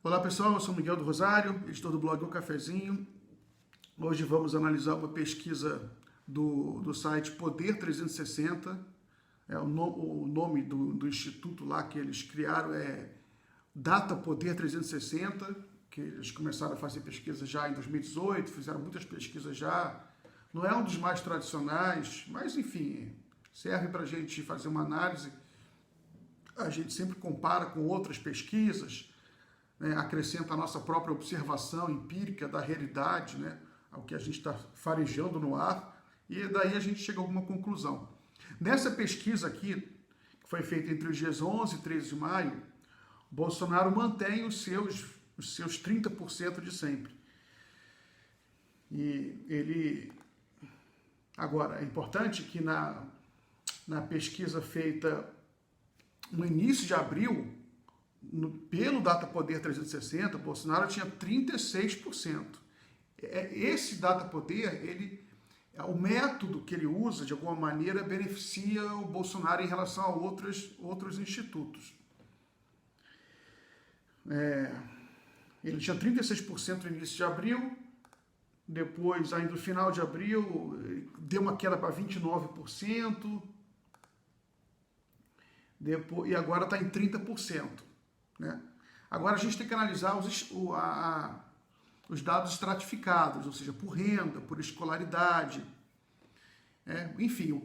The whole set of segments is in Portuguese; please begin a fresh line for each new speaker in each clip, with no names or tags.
Olá pessoal, eu sou Miguel do Rosário, editor do blog O Cafezinho. Hoje vamos analisar uma pesquisa do site Poder 360. O nome do instituto lá que eles criaram é Data Poder 360, que eles começaram a fazer pesquisa já em 2018, fizeram muitas pesquisas já. Não é um dos mais tradicionais, mas enfim, serve para a gente fazer uma análise. A gente sempre compara com outras pesquisas, né, acrescenta a nossa própria observação empírica da realidade, né, ao que a gente está farejando no ar, e daí a gente chega a alguma conclusão. Nessa pesquisa aqui, que foi feita entre os dias 11 e 13 de maio, Bolsonaro mantém os seus 30% de sempre. E ele... Agora, é importante que na pesquisa feita no início de abril, pelo Data Poder 360, Bolsonaro tinha 36%. Esse Data Poder, o método que ele usa, de alguma maneira, beneficia o Bolsonaro em relação a outros institutos. Ele tinha 36% no início de abril, depois, aí no final de abril, deu uma queda para 29%, e agora está em 30%. Né? Agora a gente tem que analisar os dados estratificados, ou seja, por renda, por escolaridade. Enfim, o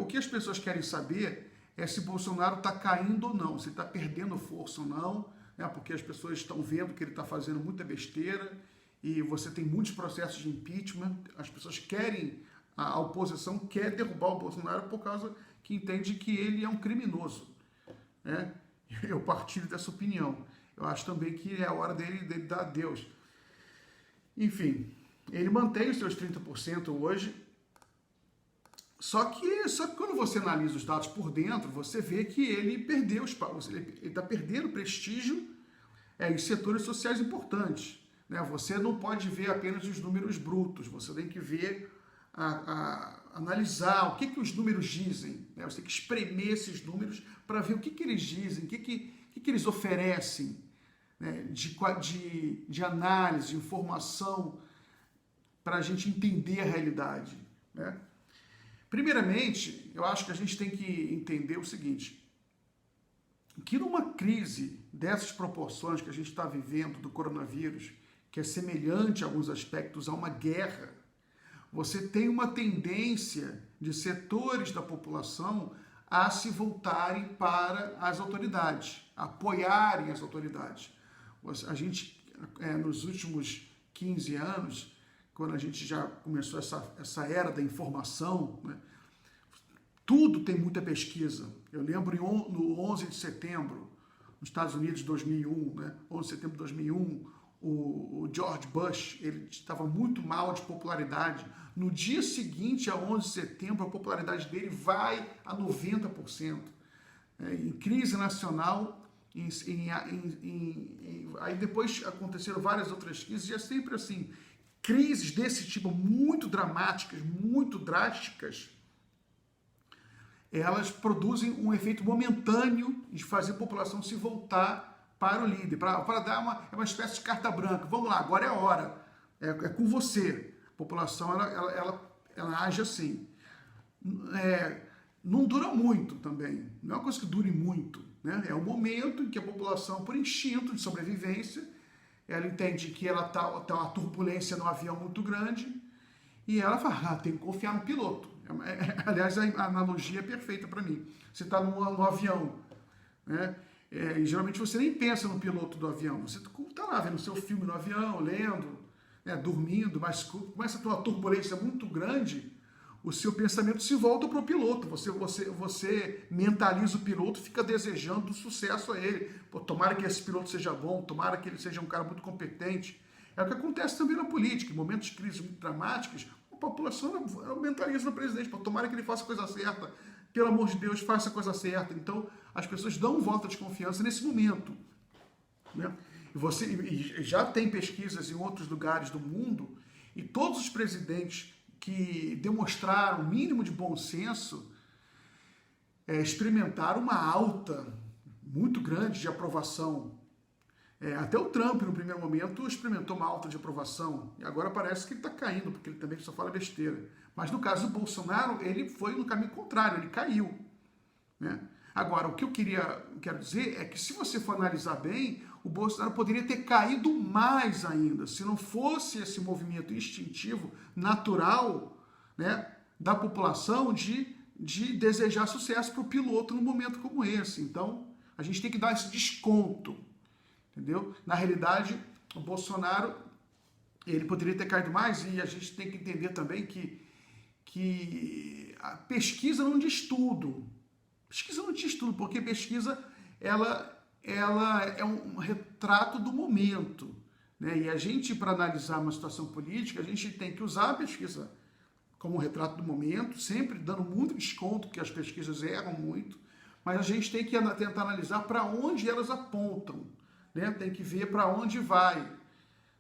que as pessoas querem saber é se Bolsonaro está caindo ou não, se ele está perdendo força ou não, né? Porque as pessoas estão vendo que ele está fazendo muita besteira e você tem muitos processos de impeachment, as pessoas querem, a oposição quer derrubar o Bolsonaro por causa que entende que ele é um criminoso. Né? Eu partilho dessa opinião. Eu acho também que é a hora dele dar adeus. Enfim, ele mantém os seus 30% hoje. Só que quando você analisa os dados por dentro, você vê que ele perdeu ele está perdendo prestígio em setores sociais importantes. Né? Você não pode ver apenas os números brutos, você tem que ver, analisar o que os números dizem. Né? Você tem que espremer esses números para ver o que eles dizem, o que eles oferecem, né? de análise, de informação, para a gente entender a realidade. Né? Primeiramente, eu acho que a gente tem que entender o seguinte, que numa crise dessas proporções que a gente está vivendo do coronavírus, que é semelhante em alguns aspectos a uma guerra, você tem uma tendência de setores da população a se voltarem para as autoridades, a apoiarem as autoridades. A gente, nos últimos 15 anos, quando a gente já começou essa era da informação, né, tudo tem muita pesquisa. Eu lembro no 11 de setembro, nos Estados Unidos, 2001, né, 11 de setembro de 2001, o George Bush, ele estava muito mal de popularidade. No dia seguinte, a 11 de setembro, a popularidade dele vai a 90%. Em crise nacional, aí depois aconteceram várias outras crises, e é sempre assim, crises desse tipo muito dramáticas, muito drásticas, elas produzem um efeito momentâneo de fazer a população se voltar para o líder, para dar uma espécie de carta branca. Vamos lá, agora é a hora, é com você. A população, ela age assim. Não dura muito também, não é uma coisa que dure muito. Né? É um momento em que a população, por instinto de sobrevivência, ela entende que ela tá uma turbulência no avião muito grande e ela fala, tem que confiar no piloto. Aliás, a analogia é perfeita para mim. Você está no avião, né? E geralmente você nem pensa no piloto do avião, você está lá vendo seu filme no avião, lendo, né, dormindo, mas começa a ter uma turbulência muito grande, o seu pensamento se volta para o piloto, você mentaliza o piloto, fica desejando sucesso a ele. Pô, tomara que esse piloto seja bom, tomara que ele seja um cara muito competente. É o que acontece também na política, em momentos de crise muito dramáticas, a população mentaliza o presidente, pô, tomara que ele faça a coisa certa, pelo amor de Deus, faça a coisa certa. Então, as pessoas dão um voto de confiança nesse momento. Né? E já tem pesquisas em outros lugares do mundo, e todos os presidentes que demonstraram o mínimo de bom senso experimentaram uma alta muito grande de aprovação Até o Trump, no primeiro momento, experimentou uma alta de aprovação, e agora parece que ele está caindo, porque ele também só fala besteira. Mas no caso do Bolsonaro, ele foi no caminho contrário, ele caiu, né? Agora, o que eu quero dizer é que, se você for analisar bem, o Bolsonaro poderia ter caído mais ainda, se não fosse esse movimento instintivo, natural, né, da população de desejar sucesso para o piloto num momento como esse. Então, a gente tem que dar esse desconto, entendeu? Na realidade, o Bolsonaro, ele poderia ter caído mais, e a gente tem que entender também que a pesquisa não diz tudo. Pesquisa não diz tudo, porque pesquisa, ela é um retrato do momento, né? E a gente, para analisar uma situação política, a gente tem que usar a pesquisa como um retrato do momento, sempre dando muito desconto, porque as pesquisas erram muito, mas a gente tem que tentar analisar para onde elas apontam, né? Tem que ver para onde vai,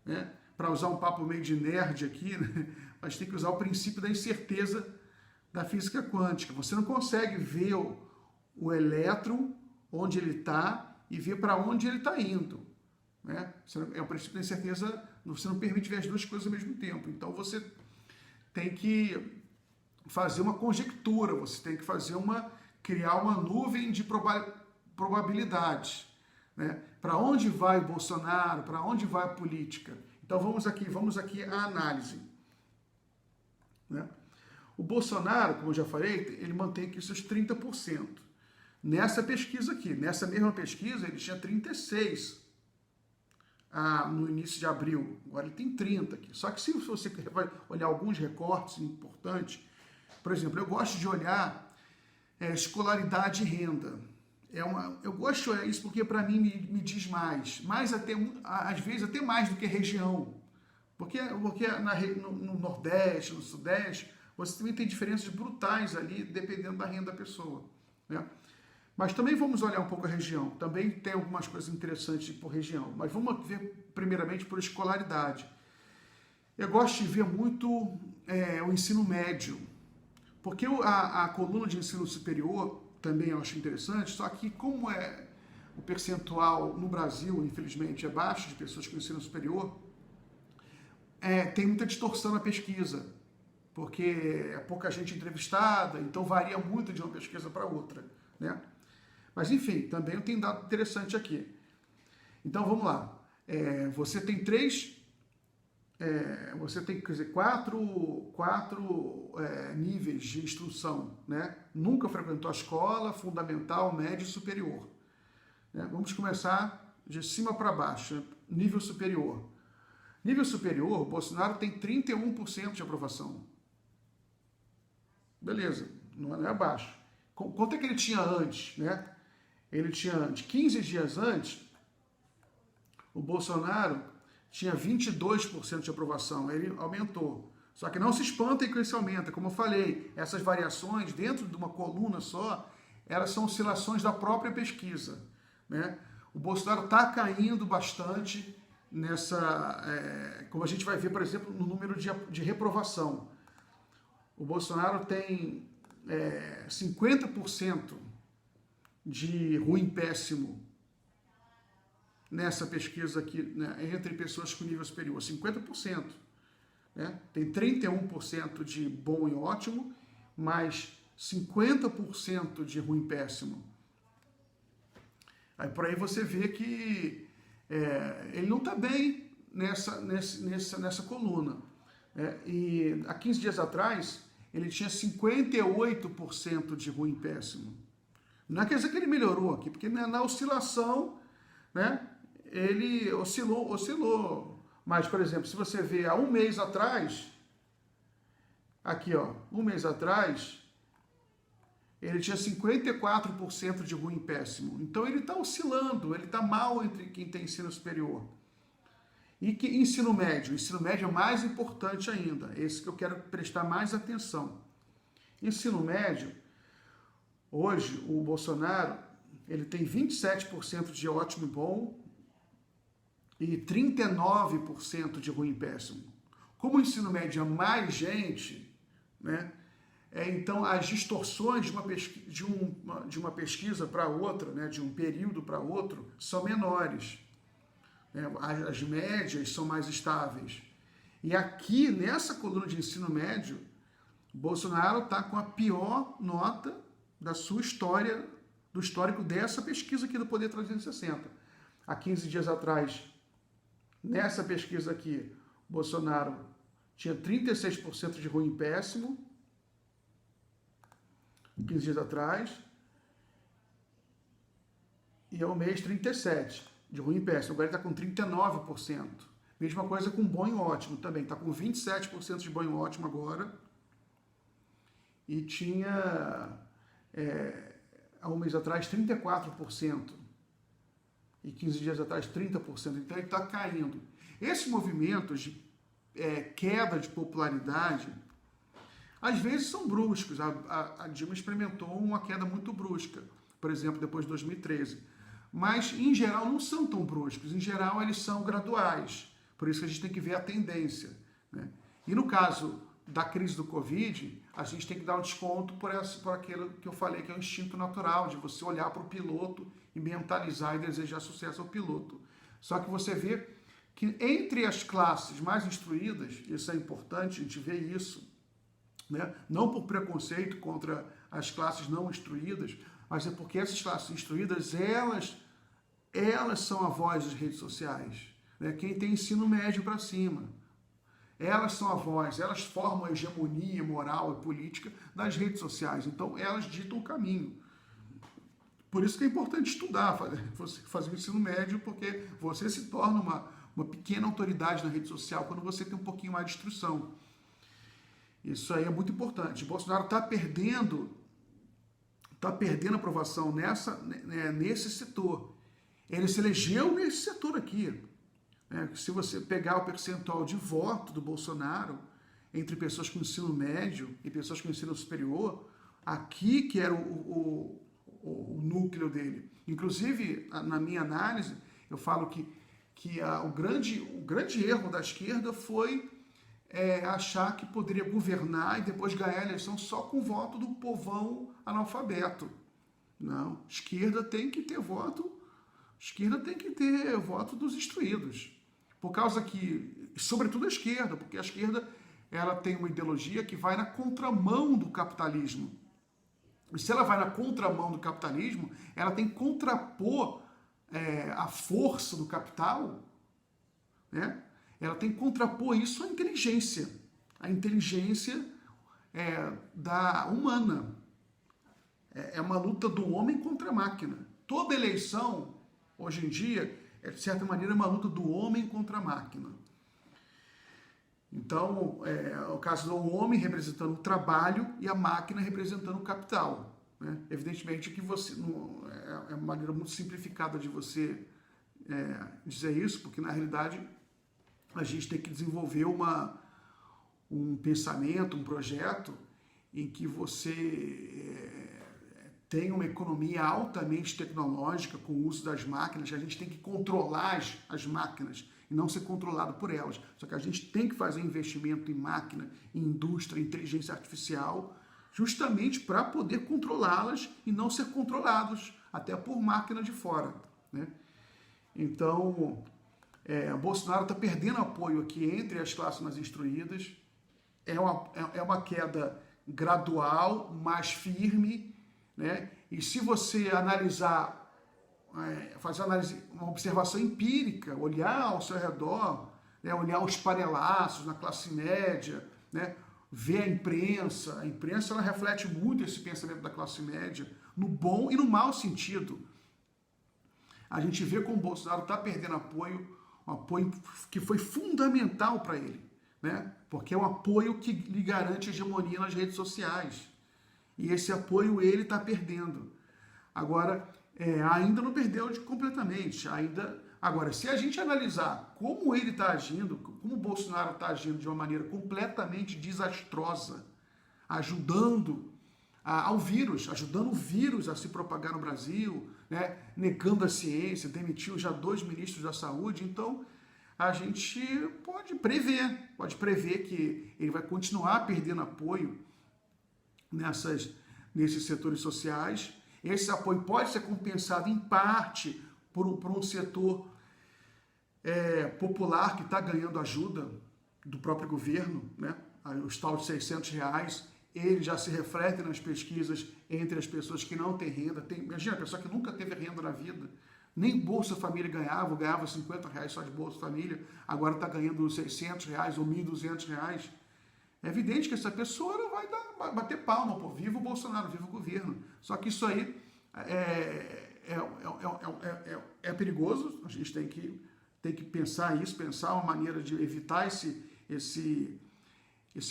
né? Para usar um papo meio de nerd aqui, né? Mas tem que usar o princípio da incerteza da física quântica. Você não consegue ver o elétron, onde ele está, e ver para onde ele está indo, né? É o princípio da incerteza, você não permite ver as duas coisas ao mesmo tempo. Então você tem que fazer uma conjectura, você tem que criar uma nuvem de probabilidade, né? Para onde vai o Bolsonaro, para onde vai a política. Então vamos aqui à análise, né? O Bolsonaro, como eu já falei, ele mantém aqui seus 30%. Nessa pesquisa aqui, nessa mesma pesquisa, ele tinha 36% no início de abril. Agora ele tem 30% aqui. Só que, se você vai olhar alguns recortes importantes, por exemplo, eu gosto de olhar escolaridade e renda. Eu gosto de olhar isso porque, para mim, me diz mais até, às vezes até mais do que região. Porque no Nordeste, no Sudeste, você também tem diferenças brutais ali, dependendo da renda da pessoa, né? Mas também vamos olhar um pouco a região. Também tem algumas coisas interessantes por região. Mas vamos ver primeiramente por escolaridade. Eu gosto de ver muito o ensino médio. Porque a coluna de ensino superior também eu acho interessante, só que como o percentual no Brasil, infelizmente, é baixo de pessoas com ensino superior, tem muita distorção na pesquisa. Porque é pouca gente entrevistada, então varia muito de uma pesquisa para outra, né? Mas, enfim, também eu tenho dado interessante aqui. Então, vamos lá. Você tem quatro níveis de instrução, né? Nunca frequentou a escola, fundamental, médio e superior, né? Vamos começar de cima para baixo, nível superior. Nível superior, Bolsonaro tem 31% de aprovação. Beleza, não é baixo. Quanto é que ele tinha antes, né? Ele tinha antes, 15 dias antes, o Bolsonaro tinha 22% de aprovação, ele aumentou. Só que não se espantem com esse aumento, como eu falei, essas variações dentro de uma coluna só, elas são oscilações da própria pesquisa, né? O Bolsonaro está caindo bastante como a gente vai ver, por exemplo, no número de reprovação. O Bolsonaro tem 50% de ruim péssimo nessa pesquisa aqui, né, entre pessoas com nível superior, 50%. Né? Tem 31% de bom e ótimo, mais 50% de ruim péssimo. Aí por aí você vê que ele não está bem nessa coluna. E há 15 dias atrás, ele tinha 58% de ruim péssimo. Não quer dizer que ele melhorou aqui, porque na oscilação, né, ele oscilou. Mas, por exemplo, se você vê há um mês atrás, aqui, ó, um mês atrás, ele tinha 54% de ruim péssimo. Então ele está oscilando, ele está mal entre quem tem ensino superior. E que ensino médio? Ensino médio é mais importante ainda, esse que eu quero prestar mais atenção. Ensino médio, hoje o Bolsonaro, ele tem 27% de ótimo e bom e 39% de ruim e péssimo. Como o ensino médio é mais gente, né, então as distorções de uma pesquisa para outra, né, de um período para outro, são menores. né? As médias são mais estáveis. E aqui, nessa coluna de ensino médio, Bolsonaro está com a pior nota da sua história, do histórico dessa pesquisa aqui do Poder 360. Há 15 dias atrás, nessa pesquisa aqui, Bolsonaro tinha 36% de ruim e péssimo, 15 dias atrás, e ao mês 37% de ruim e péssimo. Agora ele está com 39%. Mesma coisa com bom e ótimo também, está com 27% de bom e ótimo agora, e tinha, há um mês atrás, 34%, e 15 dias atrás, 30%. Então ele está caindo. Esses movimentos de queda de popularidade, às vezes são bruscos. A Dilma experimentou uma queda muito brusca, por exemplo, depois de 2013. Mas, em geral, não são tão bruscos. Em geral, eles são graduais. Por isso que a gente tem que ver a tendência, né? E no caso da crise do Covid, a gente tem que dar um desconto por aquilo que eu falei, que é o instinto natural, de você olhar para o piloto e mentalizar e desejar sucesso ao piloto. Só que você vê que entre as classes mais instruídas, isso é importante, a gente vê isso, né? Não por preconceito contra as classes não instruídas, mas é porque essas classes instruídas, elas são a voz das redes sociais, né? Quem tem ensino médio para cima. Elas são a voz, elas formam a hegemonia moral e política das redes sociais. Então, elas ditam o caminho. Por isso que é importante estudar, fazer o ensino médio, porque você se torna uma pequena autoridade na rede social quando você tem um pouquinho mais de instrução. Isso aí é muito importante. Bolsonaro está perdendo aprovação nesse setor. Ele se elegeu nesse setor aqui. Se você pegar o percentual de voto do Bolsonaro entre pessoas com ensino médio e pessoas com ensino superior, aqui que era o núcleo dele. Inclusive, na minha análise, eu falo que o grande erro da esquerda foi achar que poderia governar e depois ganhar a eleição só com o voto do povão analfabeto. Não, esquerda tem que ter voto dos instruídos. Por causa que, sobretudo a esquerda, porque a esquerda ela tem uma ideologia que vai na contramão do capitalismo. E se ela vai na contramão do capitalismo, ela tem que contrapor a força do capital, né? Ela tem que contrapor isso à inteligência. A inteligência da humana. É uma luta do homem contra a máquina. Toda eleição, hoje em dia, de certa maneira, é uma luta do homem contra a máquina. Então, o caso do homem representando o trabalho e a máquina representando o capital, né? Evidentemente que você é uma maneira muito simplificada de você dizer isso, porque na realidade a gente tem que desenvolver um pensamento, um projeto em que você tem uma economia altamente tecnológica com o uso das máquinas. A gente tem que controlar as máquinas e não ser controlado por elas. Só que a gente tem que fazer investimento em máquina, em indústria, em inteligência artificial, justamente para poder controlá-las e não ser controlados até por máquina de fora, né? Então, Bolsonaro está perdendo apoio aqui entre as classes mais instruídas. É uma queda gradual, mais firme, né? E se você analisar, fazer uma observação empírica, olhar ao seu redor, né? Olhar os panelaços na classe média, né? Ver a imprensa ela reflete muito esse pensamento da classe média, no bom e no mau sentido. A gente vê como o Bolsonaro está perdendo um apoio que foi fundamental para ele, né? Porque é um apoio que lhe garante hegemonia nas redes sociais. E esse apoio ele está perdendo. Agora, ainda não perdeu completamente. Agora, se a gente analisar como ele está agindo, como o Bolsonaro está agindo de uma maneira completamente desastrosa, ajudando o vírus a se propagar no Brasil, né? Negando a ciência, demitiu já 2 ministros da saúde, então a gente pode prever que ele vai continuar perdendo apoio nesses setores sociais. Esse apoio pode ser compensado em parte por um setor popular que está ganhando ajuda do próprio governo, né? Os tal de R$ 600, ele já se reflete nas pesquisas entre as pessoas que não têm renda. Imagina, a pessoa que nunca teve renda na vida, nem Bolsa Família ganhava R$ 50 só de Bolsa Família, agora está ganhando R$ 600 ou R$ 1.200. É evidente que essa pessoa não vai bater palma, pô, viva o Bolsonaro, viva o governo. Só que isso aí é perigoso, a gente tem que pensar isso, pensar uma maneira de evitar esse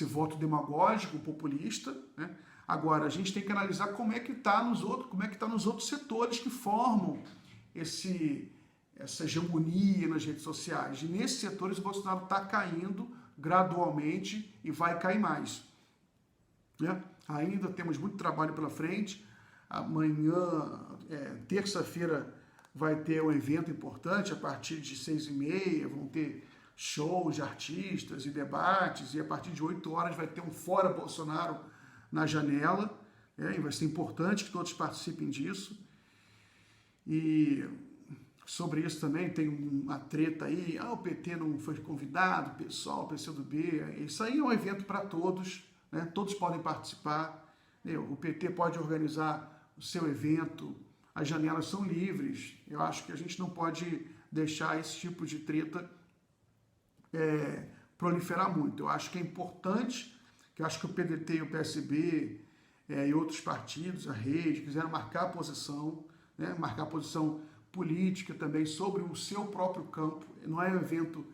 voto demagógico, populista, né? Agora, a gente tem que analisar como é que está nos outros setores que formam essa hegemonia nas redes sociais. E nesses setores o Bolsonaro está caindo gradualmente e vai cair mais, né? Ainda temos muito trabalho pela frente. Amanhã, terça-feira, vai ter um evento importante, a partir de 6h30, vão ter shows de artistas e debates, e a partir de 8 horas vai ter um Fora Bolsonaro na janela, e vai ser importante que todos participem disso. E sobre isso também tem uma treta aí, o PT não foi convidado, o PSOL, o PCdoB, isso aí é um evento para todos, né? Todos podem participar, né? O PT pode organizar o seu evento, as janelas são livres. Eu acho que a gente não pode deixar esse tipo de treta proliferar muito. Eu acho que é importante, que eu acho que o PDT e o PSB e outros partidos, a Rede, quiseram marcar posição, né, marcar posição política também sobre o seu próprio campo. Não é um evento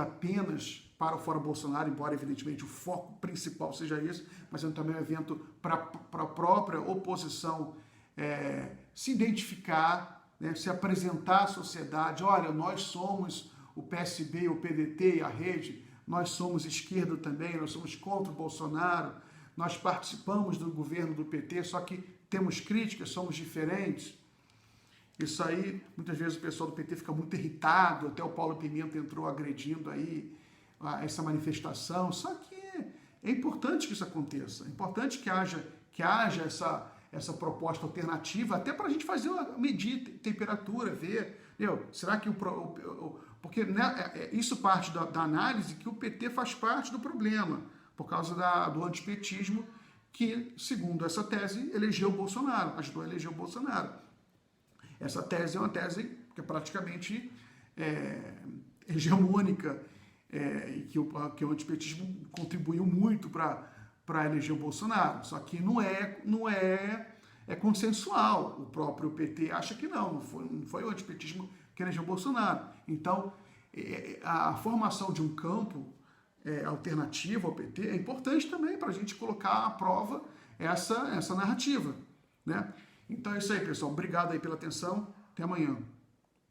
apenas para o Fora Bolsonaro, embora evidentemente o foco principal seja esse, mas é também um evento para a própria oposição se identificar, né, se apresentar à sociedade. Olha, nós somos o PSB, o PDT e a Rede, nós somos esquerda também, nós somos contra o Bolsonaro, nós participamos do governo do PT, só que temos críticas, somos diferentes. Isso aí, muitas vezes o pessoal do PT fica muito irritado, até o Paulo Pimenta entrou agredindo aí essa manifestação, só que é importante que isso aconteça, é importante que haja essa proposta alternativa, até para a gente medir temperatura, ver, será que porque, né, isso parte da análise que o PT faz parte do problema, por causa do antipetismo, que, segundo essa tese, elegeu o Bolsonaro, ajudou a eleger o Bolsonaro. Essa tese é uma tese que é praticamente hegemônica, e que o antipetismo contribuiu muito para eleger o Bolsonaro. Só que não é consensual. O próprio PT acha que não foi o antipetismo que elegeu o Bolsonaro. Então, a formação de um campo alternativo ao PT é importante também para a gente colocar à prova essa narrativa, né? Então é isso aí, pessoal. Obrigado aí pela atenção. Até amanhã.